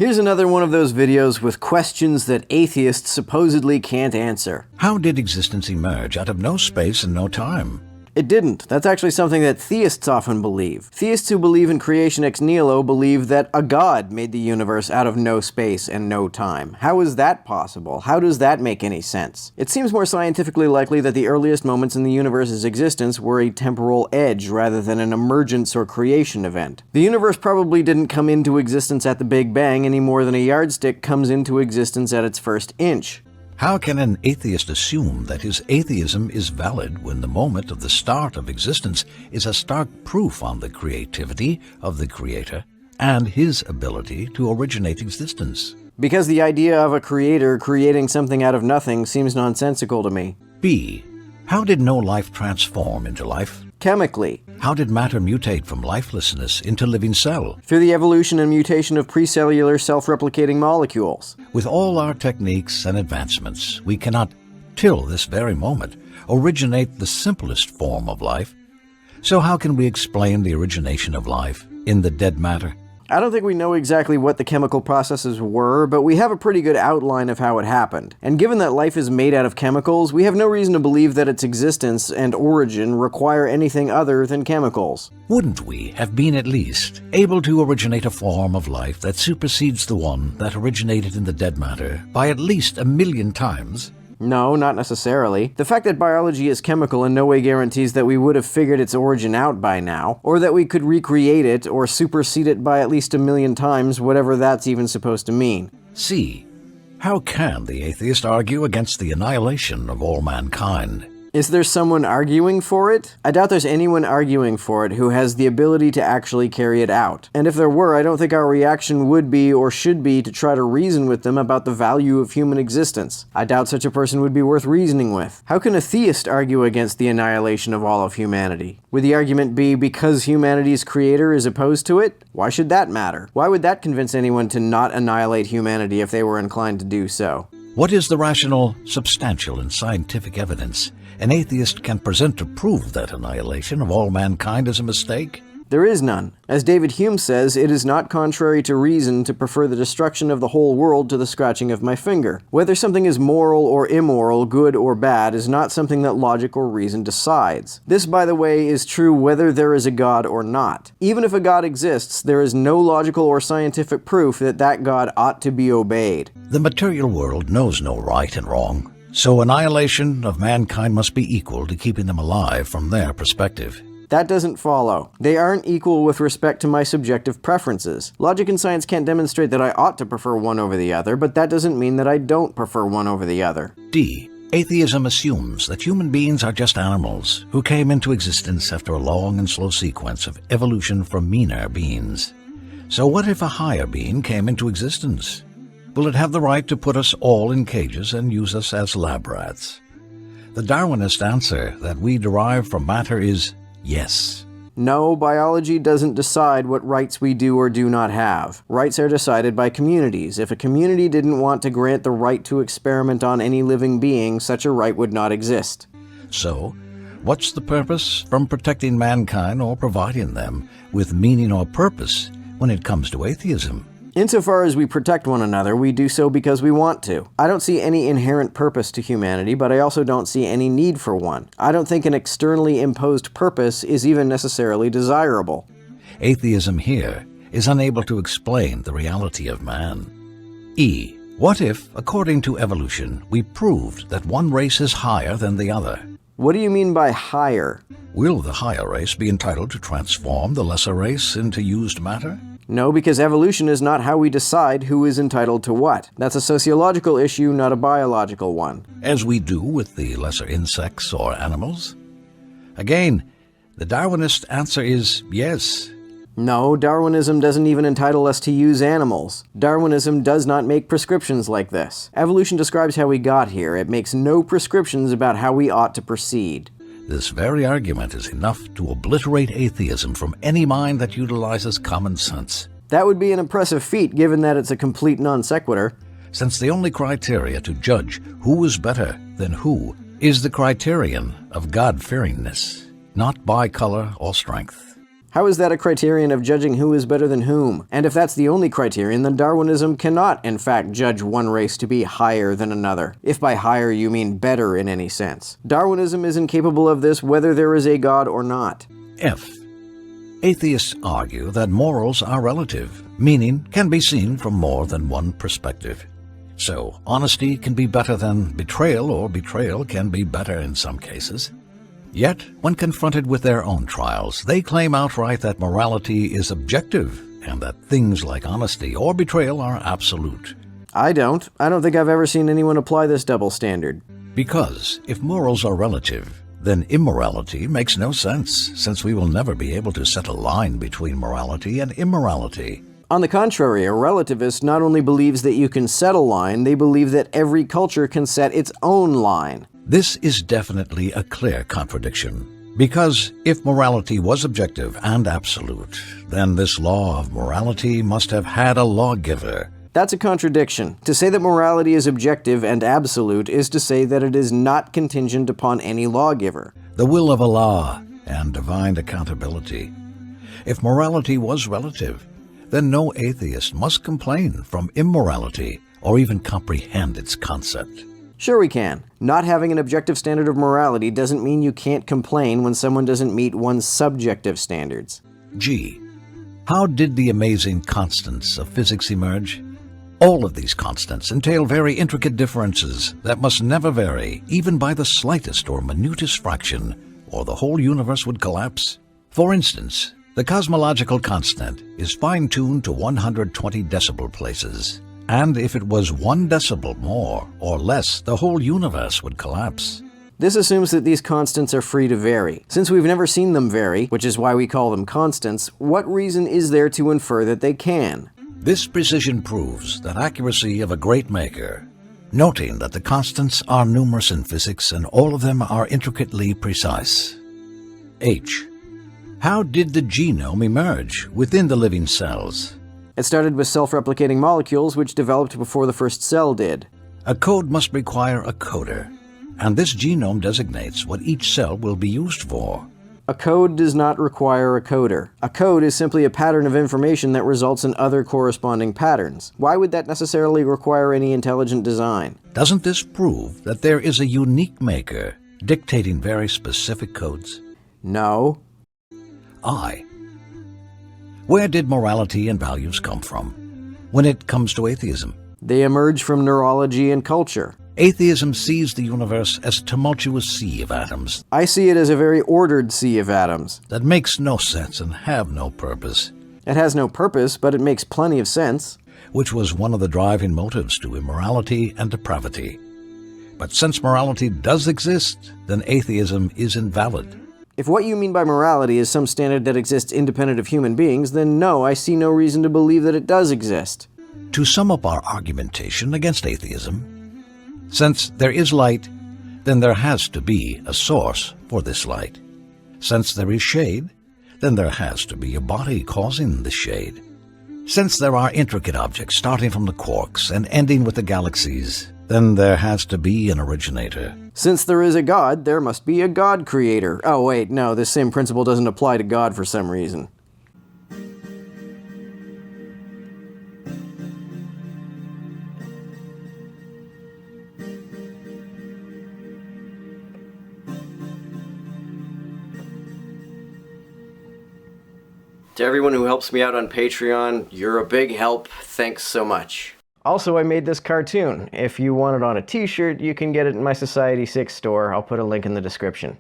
Here's another one of those videos with questions that atheists supposedly can't answer. How did existence emerge out of no space and no time? It didn't. That's actually something that theists often believe. Theists who believe in creation ex nihilo believe that a god made the universe out of no space and no time. How is that possible? How does that make any sense? It seems more scientifically likely that the earliest moments in the universe's existence were a temporal edge rather than an emergence or creation event. The universe probably didn't come into existence at the Big Bang any more than a yardstick comes into existence at its first inch. How can an atheist assume that his atheism is valid when the moment of the start of existence is a stark proof on the creativity of the Creator and his ability to originate existence? Because the idea of a creator creating something out of nothing seems nonsensical to me. B. How did no life transform into life? Chemically. How did matter mutate from lifelessness into living cell? Through the evolution and mutation of precellular self-replicating molecules. With all our techniques and advancements, we cannot, till this very moment, originate the simplest form of life. So how can we explain the origination of life in the dead matter? I don't think we know exactly what the chemical processes were, but we have a pretty good outline of how it happened. And given that life is made out of chemicals, we have no reason to believe that its existence and origin require anything other than chemicals. Wouldn't we have been at least able to originate a form of life that supersedes the one that originated in the dead matter by at least 1,000,000 times? No, not necessarily. The fact that biology is chemical in no way guarantees that we would have figured its origin out by now, or that we could recreate it or supersede it by at least 1,000,000 times, whatever that's even supposed to mean. C. How can the atheist argue against the annihilation of all mankind? Is there someone arguing for it? I doubt there's anyone arguing for it who has the ability to actually carry it out. And if there were, I don't think our reaction would be or should be to try to reason with them about the value of human existence. I doubt such a person would be worth reasoning with. How can a theist argue against the annihilation of all of humanity? Would the argument be because humanity's creator is opposed to it? Why should that matter? Why would that convince anyone to not annihilate humanity if they were inclined to do so? What is the rational, substantial, and scientific evidence an atheist can present to prove that annihilation of all mankind is a mistake? There is none. As David Hume says, it is not contrary to reason to prefer the destruction of the whole world to the scratching of my finger. Whether something is moral or immoral, good or bad, is not something that logic or reason decides. This, by the way, is true whether there is a God or not. Even if a God exists, there is no logical or scientific proof that that God ought to be obeyed. The material world knows no right and wrong, so annihilation of mankind must be equal to keeping them alive from their perspective. That doesn't follow. They aren't equal with respect to my subjective preferences. Logic and science can't demonstrate that I ought to prefer one over the other, but that doesn't mean that I don't prefer one over the other. D. Atheism assumes that human beings are just animals who came into existence after a long and slow sequence of evolution from meaner beings. So what if a higher being came into existence? Will it have the right to put us all in cages and use us as lab rats? The Darwinist answer that we derive from matter is yes. No, biology doesn't decide what rights we do or do not have. Rights are decided by communities. If a community didn't want to grant the right to experiment on any living being, such a right would not exist. So, what's the purpose from protecting mankind or providing them with meaning or purpose when it comes to atheism? Insofar as we protect one another, we do so because we want to. I don't see any inherent purpose to humanity, but I also don't see any need for one. I don't think an externally imposed purpose is even necessarily desirable. Atheism here is unable to explain the reality of man. E. What if, according to evolution, we proved that one race is higher than the other? What do you mean by higher? Will the higher race be entitled to transform the lesser race into used matter? No, because evolution is not how we decide who is entitled to what. That's a sociological issue, not a biological one. As we do with the lesser insects or animals? Again, the Darwinist answer is yes. No, Darwinism doesn't even entitle us to use animals. Darwinism does not make prescriptions like this. Evolution describes how we got here. It makes no prescriptions about how we ought to proceed. This very argument is enough to obliterate atheism from any mind that utilizes common sense. That would be an impressive feat, given that it's a complete non sequitur. Since the only criteria to judge who is better than who is the criterion of God-fearingness, not by color or strength. How is that a criterion of judging who is better than whom? And if that's the only criterion, then Darwinism cannot, in fact, judge one race to be higher than another, if by higher you mean better in any sense. Darwinism is incapable of this whether there is a God or not. F. Atheists argue that morals are relative, meaning can be seen from more than one perspective. So, honesty can be better than betrayal, or betrayal can be better in some cases. Yet, when confronted with their own trials, they claim outright that morality is objective and that things like honesty or betrayal are absolute. I don't think I've ever seen anyone apply this double standard. Because if morals are relative, then immorality makes no sense, since we will never be able to set a line between morality and immorality. On the contrary, a relativist not only believes that you can set a line, they believe that every culture can set its own line. This is definitely a clear contradiction, because if morality was objective and absolute, then this law of morality must have had a lawgiver. That's a contradiction. To say that morality is objective and absolute is to say that it is not contingent upon any lawgiver. The will of Allah and divine accountability. If morality was relative, then no atheist must complain from immorality or even comprehend its concept. Sure we can. Not having an objective standard of morality doesn't mean you can't complain when someone doesn't meet one's subjective standards. G. How did the amazing constants of physics emerge? All of these constants entail very intricate differences that must never vary, even by the slightest or minutest fraction, or the whole universe would collapse. For instance, the cosmological constant is fine-tuned to 120 decibel places. And if it was 1 decibel more or less, the whole universe would collapse. This assumes that these constants are free to vary. Since we've never seen them vary, which is why we call them constants, what reason is there to infer that they can? This precision proves that accuracy of a great maker, noting that the constants are numerous in physics and all of them are intricately precise. H. How did the genome emerge within the living cells? It started with self-replicating molecules, which developed before the first cell did. A code must require a coder, and this genome designates what each cell will be used for. A code does not require a coder. A code is simply a pattern of information that results in other corresponding patterns. Why would that necessarily require any intelligent design? Doesn't this prove that there is a unique maker dictating very specific codes? No. I. Where did morality and values come from? When it comes to atheism, They emerge from neurology and culture. atheism sees the universe as a tumultuous sea of atoms I see it as a very ordered sea of atoms. that makes no sense and have no purpose, It has no purpose, but it makes plenty of sense. which was one of the driving motives to immorality and depravity. But since morality does exist, then atheism is invalid. If what you mean by morality is some standard that exists independent of human beings, then no, I see no reason to believe that it does exist. To sum up our argumentation against atheism, since there is light, then there has to be a source for this light. Since there is shade, then there has to be a body causing the shade. Since there are intricate objects starting from the quarks and ending with the galaxies, then there has to be an originator. Since there is a God, there must be a God creator. Oh wait, no, this same principle doesn't apply to God for some reason. To everyone who helps me out on Patreon, you're a big help. Thanks so much. Also, I made this cartoon. If you want it on a t-shirt, you can get it in my Society 6 store. I'll put a link in the description.